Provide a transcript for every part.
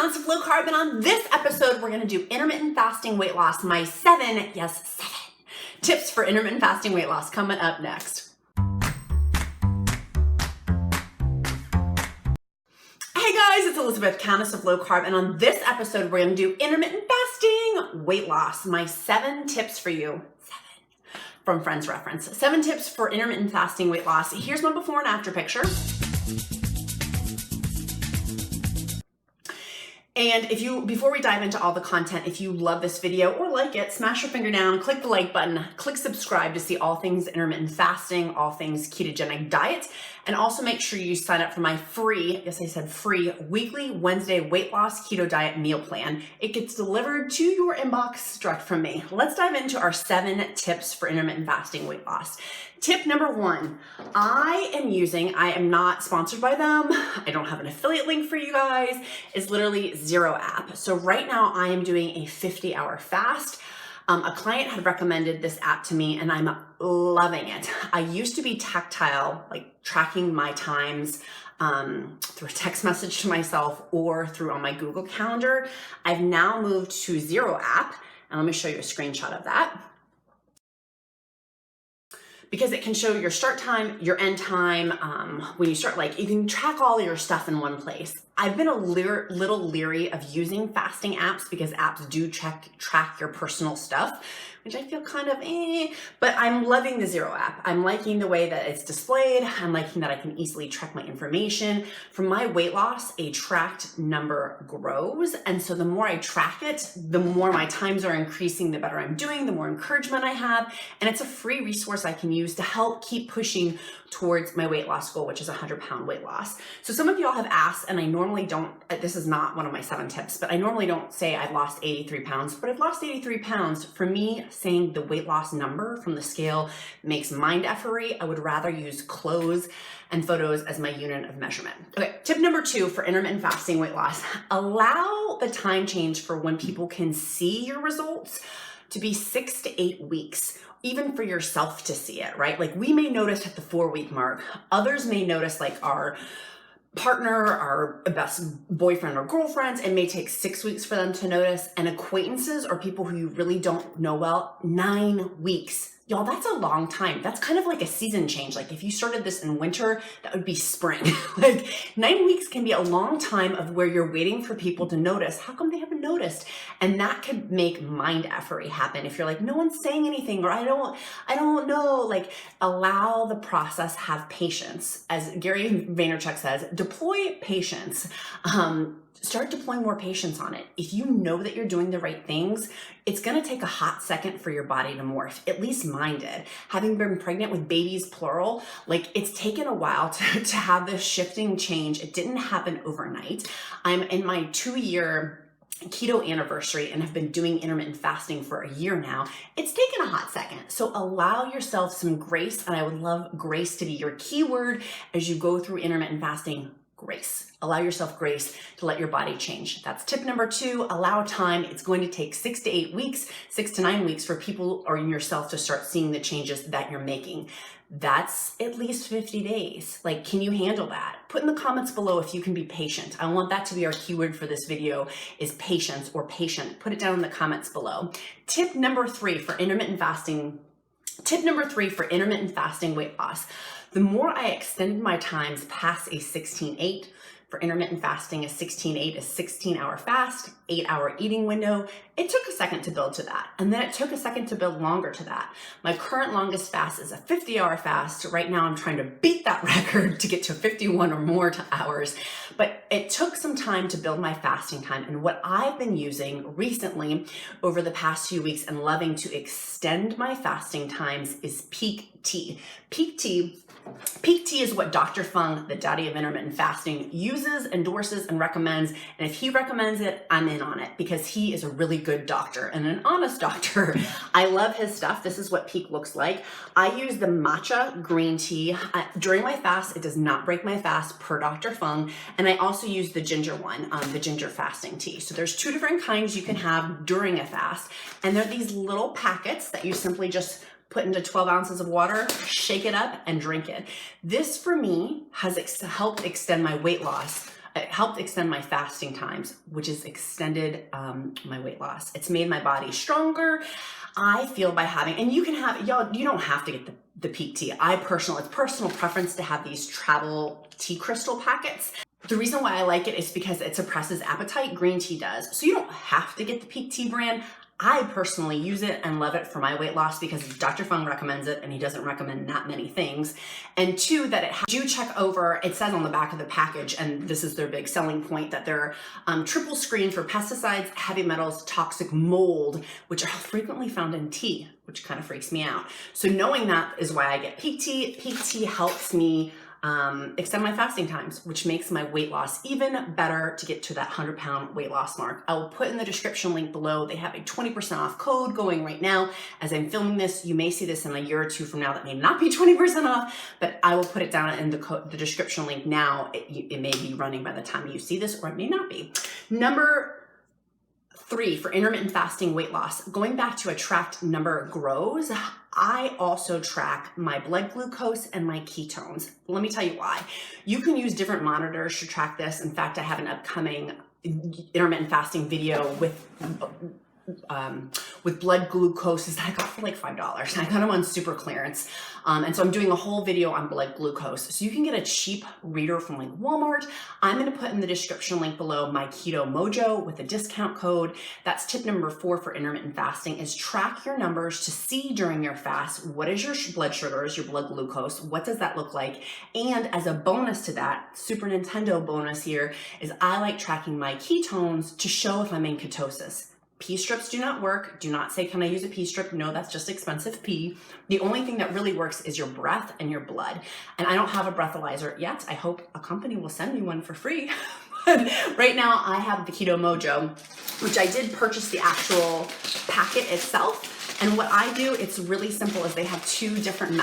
Countess of Low Carb, and on this episode, we're gonna do intermittent fasting weight loss. My seven tips for intermittent fasting weight loss coming up next. Hey guys, it's Elizabeth, Countess of Low Carb, and on this episode, we're gonna do intermittent fasting weight loss. My 7 tips for you. From Friends Reference. 7 tips for intermittent fasting weight loss. Here's my before and after picture. And before we dive into all the content, if you love this video or like it, smash your finger down, click the like button, click subscribe to see all things intermittent fasting, all things ketogenic diet, and also make sure you sign up for my free, yes I said free, weekly Wednesday weight loss keto diet meal plan. It gets delivered to your inbox direct from me. Let's dive into our 7 tips for intermittent fasting weight loss. Tip number 1, I am not sponsored by them. I don't have an affiliate link for you guys. It's literally Xero App. So right now I am doing a 50-hour fast. A client had recommended this app to me and I'm loving it. I used to be tactile, like tracking my times through a text message to myself or through on my Google Calendar. I've now moved to Xero App, and let me show you a screenshot of that. Because it can show your start time, your end time, when you start, like you can track all your stuff in one place. I've been a little leery of using fasting apps because apps do track your personal stuff, which I feel kind of but I'm loving the Xero app. I'm liking the way that it's displayed. I'm liking that I can easily track my information. From my weight loss, a tracked number grows. And so the more I track it, the more my times are increasing, the better I'm doing, the more encouragement I have. And it's a free resource I can use to help keep pushing towards my weight loss goal, which is a 100-pound weight loss. So some of y'all have asked, and I normally don't, this is not one of my 7 tips, but I normally don't say I've lost 83 pounds, but I've lost 83 pounds. For me, saying the weight loss number from the scale makes mind effery. I would rather use clothes and photos as my unit of measurement. Okay, tip number 2 for intermittent fasting weight loss, allow the time change for when people can see your results to be 6 to 8 weeks. Even for yourself to see it, right? Like we may notice at the 4-week mark, others may notice like our partner, our best boyfriend or girlfriends, it may take 6 weeks for them to notice, and acquaintances or people who you really don't know well, 9 weeks. Y'all, that's a long time. That's kind of like a season change. Like if you started this in winter, that would be spring. Like 9 weeks can be a long time of where you're waiting for people to notice. How come they haven't noticed? And that could make mind effery happen. If you're like, no one's saying anything, or I don't know, like allow the process, have patience. As Gary Vaynerchuk says, deploy patience. Start deploying more patience on it. If you know that you're doing the right things, it's gonna take a hot second for your body to morph, at least mine did. Having been pregnant with babies, plural, like it's taken a while to have this shifting change. It didn't happen overnight. I'm in my 2-year keto anniversary and have been doing intermittent fasting for a year now. It's taken a hot second. So allow yourself some grace, and I would love grace to be your keyword as you go through intermittent fasting. Grace. Allow yourself grace to let your body change. That's tip number 2. Allow time. It's going to take 6 to 8 weeks, 6 to 9 weeks for people or yourself to start seeing the changes that you're making. That's at least 50 days. Like, can you handle that? Put in the comments below if you can be patient. I want that to be our keyword for this video is patience or patient. Put it down in the comments below. Tip number 3 for intermittent fasting. Tip number 3 for intermittent fasting weight loss. The more I extended my times past a 16-8, for intermittent fasting, a 16-8 is 16-hour fast, 8-hour eating window. It took a second to build to that. And then it took a second to build longer to that. My current longest fast is a 50-hour fast. Right now I'm trying to beat that record to get to 51 or more hours. But it took some time to build my fasting time. And what I've been using recently over the past few weeks and loving to extend my fasting times is Pique Tea. Pique Tea is what Dr. Fung, the daddy of intermittent fasting, uses, endorses, and recommends. And if he recommends it, I'm in on it because he is a really good doctor and an honest doctor. I love his stuff. This is what Pique looks like. I use the matcha green tea. During my fast, it does not break my fast per Dr. Fung. And I also use the ginger one, the ginger fasting tea. So there's 2 different kinds you can have during a fast. And they're these little packets that you simply just put into 12 ounces of water, shake it up, and drink it. This for me has helped extend my weight loss It helped extend my fasting times, which has extended my weight loss. It's made my body stronger. I feel by having, and you can have, y'all, you don't have to get the Pique Tea. It's personal preference to have these travel tea crystal packets. The reason why I like it is because it suppresses appetite. Green tea does. So you don't have to get the Pique Tea brand. I personally use it and love it for my weight loss because Dr. Fung recommends it and he doesn't recommend that many things. And two, that do check over, it says on the back of the package, and this is their big selling point, that they're triple screened for pesticides, heavy metals, toxic mold, which are frequently found in tea, which kind of freaks me out. So knowing that is why I get Pique Tea. Pique Tea helps me extend my fasting times, which makes my weight loss even better to get to that 100-pound weight loss mark. I will put in the description link below. They have a 20% off code going right now. As I'm filming this, you may see this in a year or two from now. That may not be 20% off, but I will put it down in the description link now. It may be running by the time you see this, or it may not be. Number 3 for intermittent fasting weight loss, going back to a tracked number grows. I also track my blood glucose and my ketones. Let me tell you why. You can use different monitors to track this. In fact, I have an upcoming intermittent fasting video with blood glucoses that I got for like $5. I got them on super clearance. And so I'm doing a whole video on blood glucose. So you can get a cheap reader from like Walmart. I'm going to put in the description link below my Keto Mojo with a discount code. That's tip number 4 for intermittent fasting, is track your numbers to see during your fast, what is your blood sugars, your blood glucose, what does that look like? And as a bonus to that, Super Nintendo bonus here, is I like tracking my ketones to show if I'm in ketosis. Pee strips do not work. Do not say, can I use a pee strip? No, that's just expensive pee. The only thing that really works is your breath and your blood. And I don't have a breathalyzer yet. I hope a company will send me one for free. But right now I have the Keto Mojo, which I did purchase the actual packet itself. And what I do, it's really simple, is they have 2 different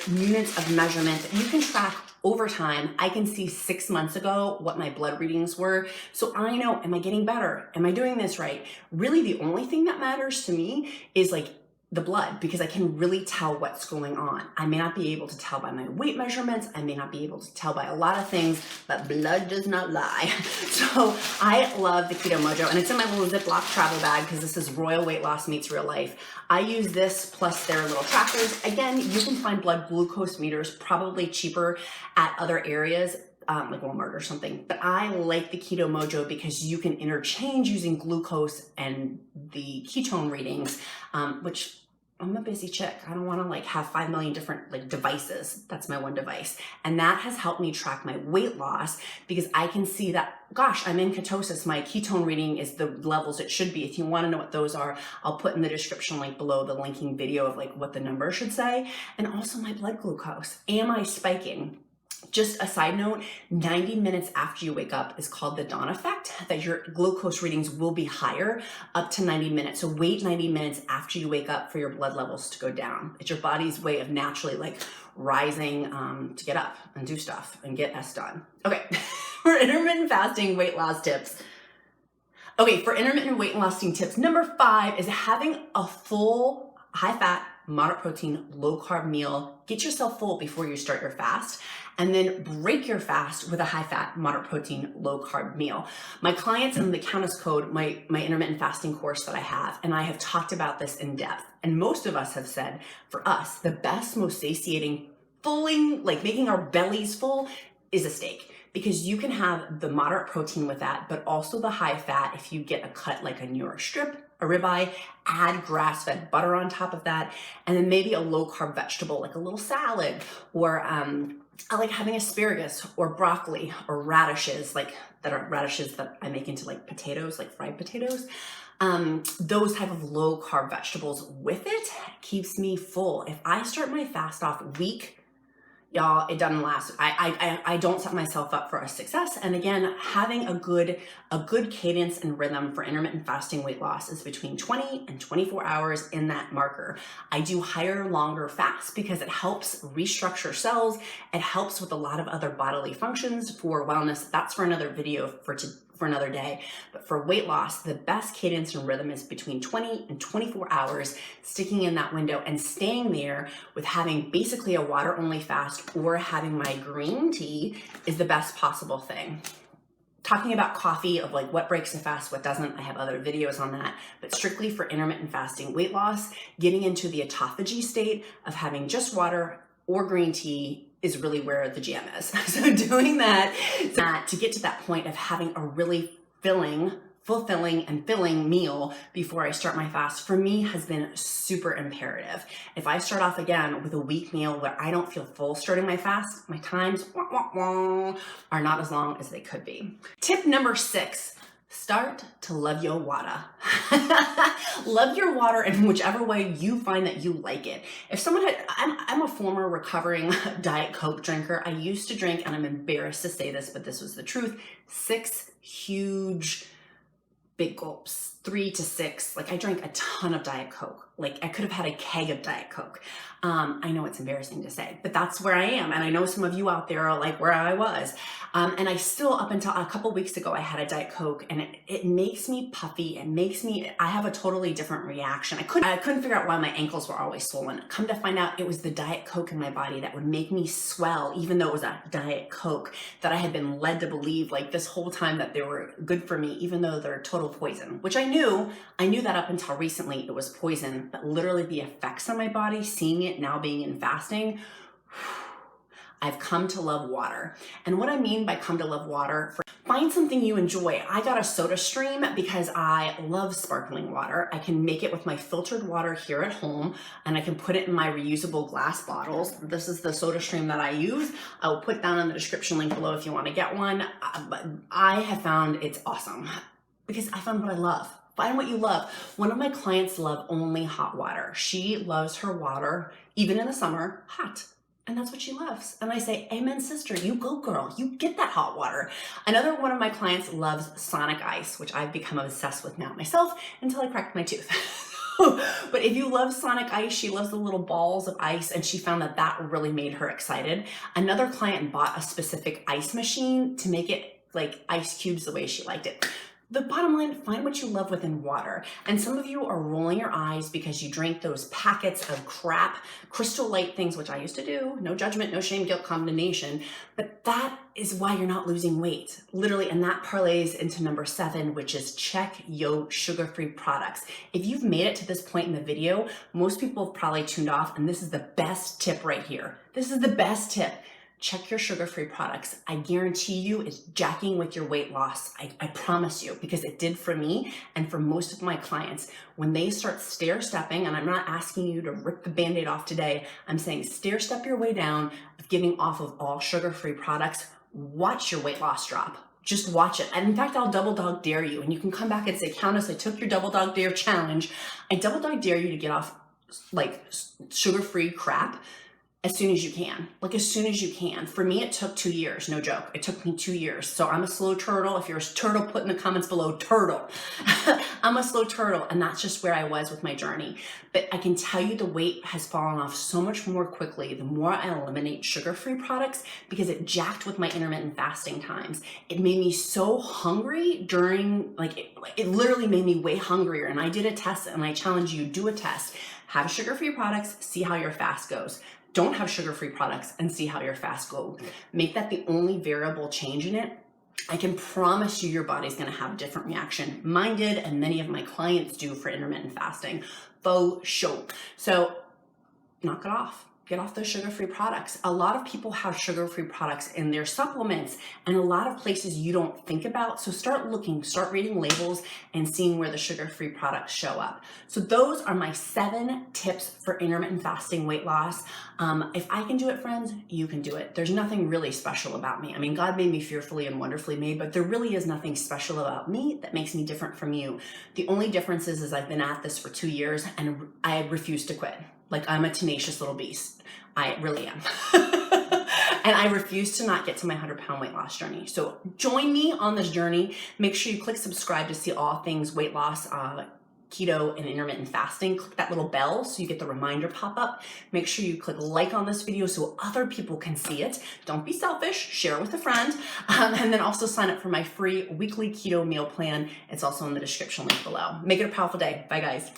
units of measurement that you can track over time. I can see 6 months ago what my blood readings were. So I know, am I getting better? Am I doing this right? Really, the only thing that matters to me is like the blood, because I can really tell what's going on. I may not be able to tell by my weight measurements. I may not be able to tell by a lot of things, but blood does not lie. So I love the Keto Mojo, and it's in my little Ziploc travel bag because this is royal weight loss meets real life. I use this plus their little trackers. Again, you can find blood glucose meters probably cheaper at other areas, like Walmart or something. But I like the Keto Mojo because you can interchange using glucose and the ketone readings, which I'm a busy chick. I don't want to like have 5 million different like devices. That's my one device. And that has helped me track my weight loss because I can see that, gosh, I'm in ketosis. My ketone reading is the levels it should be. If you want to know what those are, I'll put in the description link below the linking video of like what the number should say. And also my blood glucose. Am I spiking? Just a side note, 90 minutes after you wake up is called the dawn effect, that your glucose readings will be higher up to 90 minutes. So wait 90 minutes after you wake up for your blood levels to go down. It's your body's way of naturally like rising to get up and do stuff and get S done. Okay, for intermittent fasting weight loss tips. Okay, for intermittent weight lossing tips, number 5 is having a full, high-fat, moderate protein, low-carb meal. Get yourself full before you start your fast, and then break your fast with a high-fat, moderate protein, low-carb meal. My clients in the Countess code, my intermittent fasting course that I have, and I have talked about this in depth, and most of us have said, for us, the best, most satiating, filling, like making our bellies full, is a steak. Because you can have the moderate protein with that, but also the high fat if you get a cut like a New York strip, a ribeye, add grass-fed butter on top of that, and then maybe a low-carb vegetable like a little salad, or I like having asparagus or broccoli or radishes, like that are radishes that I make into like potatoes, like fried potatoes. Those type of low-carb vegetables with it keeps me full. If I start my fast off weak, y'all, it doesn't last. I don't set myself up for a success. And again, having a good cadence and rhythm for intermittent fasting weight loss is between 20 and 24 hours in that marker. I do higher, longer fasts because it helps restructure cells. It helps with a lot of other bodily functions for wellness. That's for another video for another day. But for weight loss, the best cadence and rhythm is between 20 and 24 hours, sticking in that window and staying there with having basically a water only fast or having my green tea is the best possible thing. talking about coffee, of like what breaks the fast, what doesn't. I have other videos on that, but strictly for intermittent fasting weight loss, getting into the autophagy state of having just water or green tea is really where the jam is. So doing that to get to that point of having a really fulfilling and filling meal before I start my fast, for me, has been super imperative. If I start off again with a weak meal where I don't feel full starting my fast, my times are not as long as they could be. Tip number 6, start to love your water. Love your water in whichever way you find that you like it. If someone I'm a former recovering Diet Coke drinker. I used to drink, and I'm embarrassed to say this, but this was the truth, 6 huge big gulps, 3 to 6. Like, I drank a ton of Diet Coke. Like, I could have had a keg of Diet Coke. I know it's embarrassing to say, but that's where I am. And I know some of you out there are like where I was. And I still, up until a couple weeks ago, I had a Diet Coke, and it makes me puffy. I have a totally different reaction. I couldn't figure out why my ankles were always swollen. Come to find out, it was the Diet Coke in my body that would make me swell, even though it was a Diet Coke that I had been led to believe like this whole time that they were good for me, even though they're total poison, which I knew that up until recently it was poison, but literally the effects on my body, seeing it now being in fasting, I've come to love water. And what I mean by come to love water, find something you enjoy. I got a soda stream because I love sparkling water. I can make it with my filtered water here at home, and I can put it in my reusable glass bottles. This is the soda stream that I use. I will put down in the description link below if you want to get one. But I have found it's awesome because I found what I love. Find what you love. One of my clients love only hot water. She loves her water, even in the summer, hot. And that's what she loves. And I say, amen, sister, you go, girl. You get that hot water. Another one of my clients loves Sonic Ice, which I've become obsessed with now myself until I cracked my tooth. But if you love Sonic Ice, she loves the little balls of ice, and she found that really made her excited. Another client bought a specific ice machine to make it like ice cubes the way she liked it. The bottom line, find what you love within water. And some of you are rolling your eyes because you drink those packets of crap, Crystal Light things, which I used to do. No judgment, no shame, guilt, condemnation. But that is why you're not losing weight, literally. And that parlays into number 7, which is check your sugar-free products. If you've made it to this point in the video, most people have probably tuned off, and this is the best tip right here. This is the best tip. Check your sugar-free products. I guarantee you it's jacking with your weight loss. I promise you, because it did for me and for most of my clients. When they start stair-stepping, and I'm not asking you to rip the Band-Aid off today, I'm saying stair-step your way down of giving off of all sugar-free products. Watch your weight loss drop. Just watch it. And in fact, I'll double dog dare you. And you can come back and say, Countess, I took your double dog dare challenge. I double dog dare you to get off like sugar-free crap as soon as you can, like as soon as you can. For me, it took 2 years, no joke. It took me 2 years. So I'm a slow turtle. If you're a turtle, put in the comments below, turtle. I'm a slow turtle, and that's just where I was with my journey. But I can tell you the weight has fallen off so much more quickly the more I eliminate sugar-free products, because it jacked with my intermittent fasting times. It made me so hungry during, it literally made me way hungrier. And I did a test, and I challenge you, do a test. Have sugar-free products, see how your fast goes. Don't have sugar-free products and see how your fast goes. Make that the only variable change in it. I can promise you your body's gonna have a different reaction. Mine did, and many of my clients do for intermittent fasting. Faux sure. So knock it off. Get off those sugar-free products. A lot of people have sugar-free products in their supplements, and a lot of places you don't think about. So start looking, start reading labels and seeing where the sugar-free products show up. So those are my 7 tips for intermittent fasting weight loss. If I can do it, friends, you can do it. There's nothing really special about me. I mean, God made me fearfully and wonderfully made, but there really is nothing special about me that makes me different from you. The only difference is I've been at this for 2 years, and I refuse to quit. Like, I'm a tenacious little beast. I really am. And I refuse to not get to my 100-pound weight loss journey. So join me on this journey. Make sure you click subscribe to see all things weight loss, keto, and intermittent fasting. Click that little bell so you get the reminder pop up. Make sure you click like on this video so other people can see it. Don't be selfish, share it with a friend. And then also sign up for my free weekly keto meal plan. It's also in the description link below. Make it a powerful day. Bye, guys.